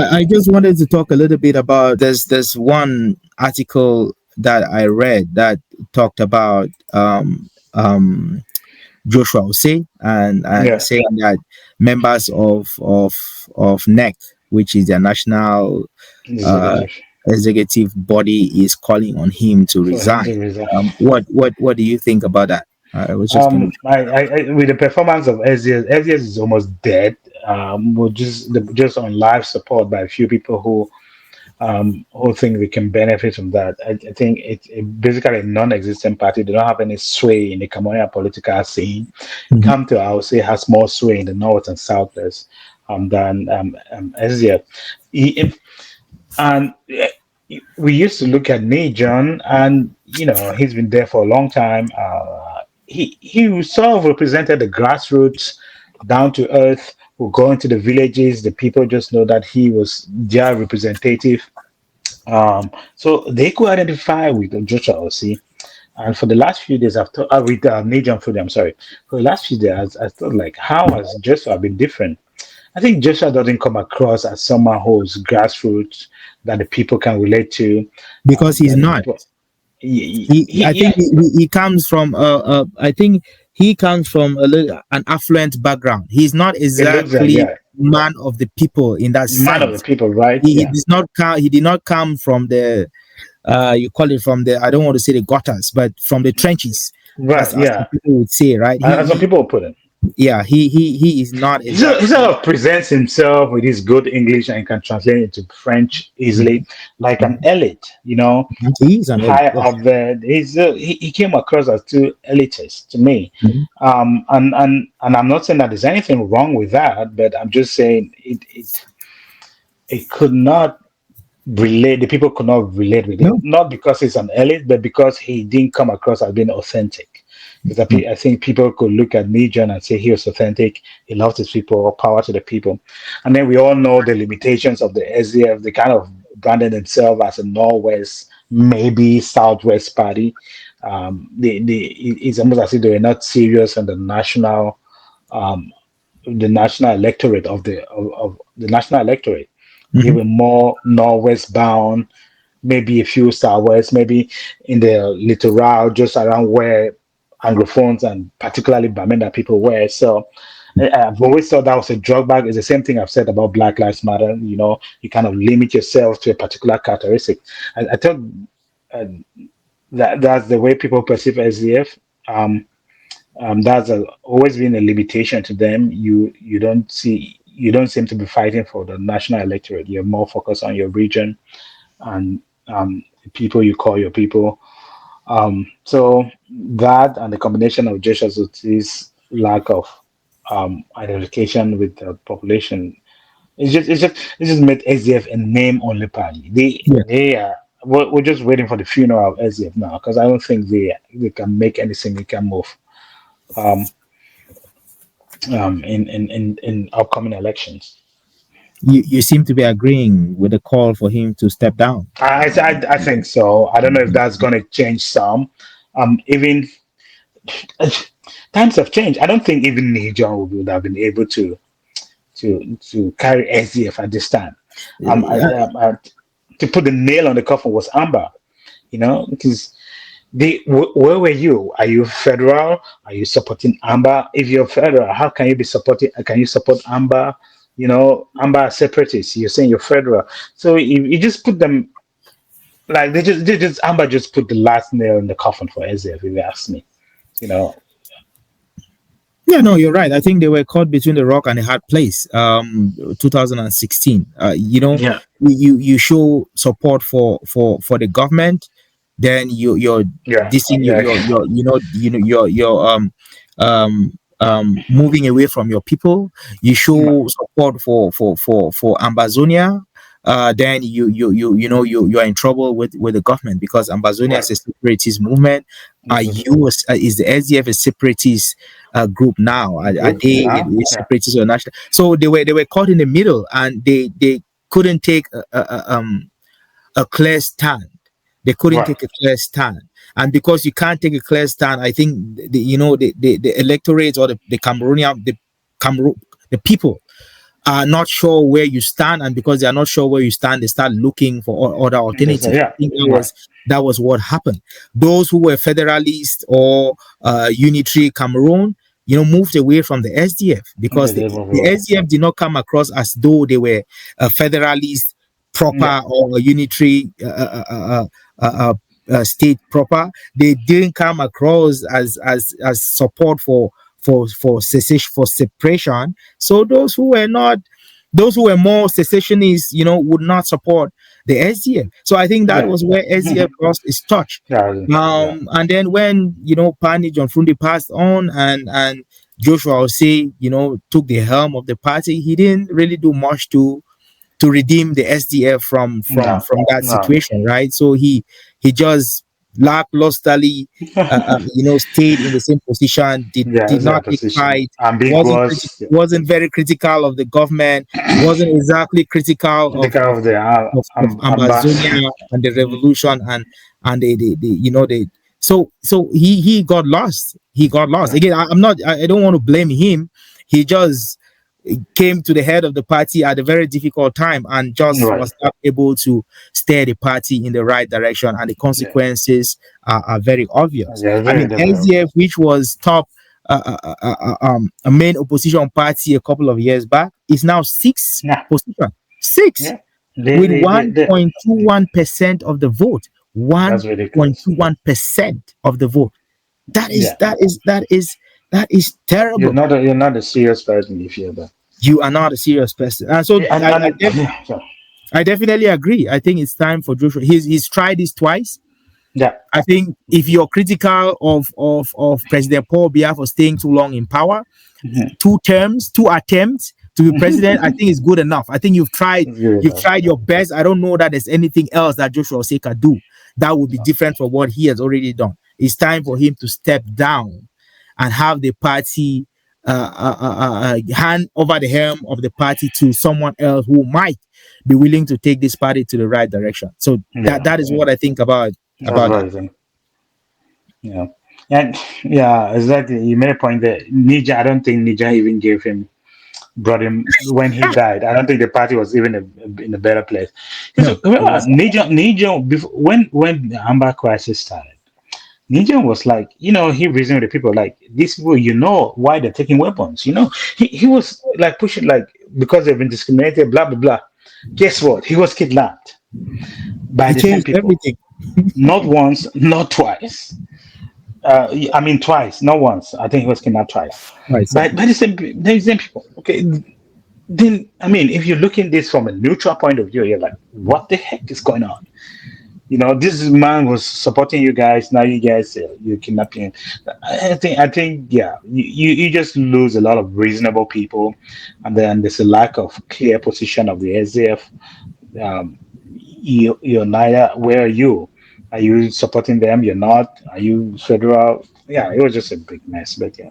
I just wanted to talk a little bit about there's one article that I read that talked about Joshua Osih and Yeah, saying that members of NEC, which is their national uh, executive executive body, is calling on him to for him resign. to resign. What do you think about that? I was just going to. With the performance of SDS is almost dead. We're just on live support by a few people who think they can benefit from that. I think it's basically a non-existent party. They don't have any sway in the Cameroonian political scene. Mhm. Come to, I would say, has more sway in the north and southwest than SDF. And we used to look at John, and he's been there for a long time. He sort of represented the grassroots, down to earth. Who go into the villages. The people just know that he was their representative. So they could identify with Joshua Osih. And for the last few days, I've thought with John Food. I'm sorry. For the last few days, I thought like, how has Joshua been different? I think Joshua doesn't come across as someone who's grassroots that the people can relate to. Because he's That the not. people, I think yeah, he comes from I think he comes from an affluent background. He's not it looks like, exactly yeah, man of the people in that man of the sense. people, right? He Yeah, does not come. He did not come from the you call it from the, I don't want to say the gutters, but from the trenches, right. as some Yeah, people would say, right? as some people put it. Yeah, he is not He exactly. sort of presents himself with his good English and can translate it into French easily, Mhm, like an mhm. elite, He is an elite, high yes. up there. He came across as too elitist to me, Mhm. and I'm not saying that there's anything wrong with that, but I'm just saying it could not relate. The people could not relate with him, No. not because he's an elite, but because he didn't come across as being authentic. Because Mhm. I think people could look at John and say he was authentic. He loved his people, power to the people, and then we all know the limitations of the SDF. They kind of branded themselves as a Northwest, maybe Southwest party. It's almost as if they were not serious on um, the national electorate of the national electorate. They Mhm. were more northwest bound, maybe a few southwest, maybe in the littoral, just around where Anglophones and particularly Bamenda people were. So I've always thought that was a drawback. It's the same thing I've said about Black Lives Matter. You kind of limit yourself to a particular characteristic. I thought uh, that's the way people perceive SDF. Um, that's always been a limitation to them. You don't seem to be fighting for the national electorate. You're more focused on your region and the people you call your people. So that and the combination of Joshua Zuti's lack of identification with the population, it's just made SDF a name only party. Yeah. They are. We're just waiting for the funeral of SDF now because I don't think they can make any significant move. Um, in upcoming elections. You seem to be agreeing with the call for him to step down. I think so. I don't know if that's going to change some. Even times have changed. I don't think even Niger would have been able to carry SDF at this time. Uh, To put the nail on the coffin was Amber. Because where were you? Are you federal? Are you supporting Amber? If you're federal, how can you be supporting? Can you support Amber? Amber are separatists. You're saying you're federal, so you just put them like they just Amber just put the last nail in the coffin for SDF. If you ask me, you know, Yeah, no, you're right. I think they were caught between the rock and a hard place. 2016. yeah, You show support for the government, then you're yeah, dissing yeah, you're moving away from your people. You show support for Ambazonia. Then you're in trouble with the government because Ambazonia right. is a separatist movement. Is the SDF a separatist group now? Are Group they now, a yeah, separatist or national? So they were caught in the middle, and they couldn't take a clear stand. They couldn't right. take a clear stand, and because you can't take a clear stand, I think the electorate or the Cameroonian the Cameroon the people are not sure where you stand, and because they are not sure where you stand, they start looking for other Just, alternatives. I yeah, think right. that was what happened. Those who were federalist or unitary Cameroon, moved away from the SDF because They the, did move the away. SDF did not come across as though they were a federalist Yeah, proper or a unitary state proper. They didn't come across as support for cessation, for separation. So those who were more secessionists, would not support the SDF. So I think that yeah, was where SDF lost its touch. yeah, yeah, And then when Pani John Fundi passed on, and Joshua Osih, took the helm of the party, he didn't really do much to redeem the SDF no, from that no, situation, right? So he just lacklusterly, stayed in the same position, yeah, did it's a not take position sides, ambiguous. Yeah. wasn't very critical of the government, wasn't exactly critical The kind of the of Ambazonia and the revolution, and they so he got lost. He got lost yeah, again. I don't want to blame him. He just came to the head of the party at a very difficult time and just right, was not able to steer the party in the right direction, and the yeah, consequences are very obvious. yeah, I very, mean, very SDF, obvious. which was top a main opposition party a couple of years back, is now sixth Yeah, position. Six, yeah, they, with they, they, they, 1.21% of the vote. that's ridiculous. 1.21% of the vote. That is Yeah, that is that is that is terrible. you're not a serious person if you're that. You are not a serious person. And so Yeah, so, I definitely agree. I think it's time for Joshua. He's tried this twice. yeah, I think if you're critical of President Paul Biya for staying too long in power, mhm. two terms, two attempts to be president, I think is good enough. I think It's good you've enough. tried your best. I don't know that there's anything else that Joshua Osei can do that would be No, different from what he has already done. It's time for him to step down and have the party hand over the helm of the party to someone else who might be willing to take this party to the right direction. So that yeah, that is what I think that's about that. right. Yeah, and yeah, exactly. You made a point there. Nija, I don't think Nija even gave him brought him when he died. I don't think the party was even in a better place. Because No, it remember, was Nija, before, when the Amber crisis started, Nija was like, he reasoned with the people like these people, why they're taking weapons. He was like pushing like because they've been discriminated, blah blah blah. Guess what? He was kidnapped by he the same changed people. everything. Not once, not twice. I mean, twice, not once. I think he was kidnapped twice Right. So by the same people. Okay, then I mean, if you're looking this from a neutral point of view, you're like, what the heck is going on? This man was supporting you guys. Now you guys, you're kidnapping. I think, yeah, you just lose a lot of reasonable people, and then there's a lack of clear position of the SDF. You're neither. Where are you? Are you supporting them? You're not. Are you federal? Yeah, it was just a big mess. But yeah,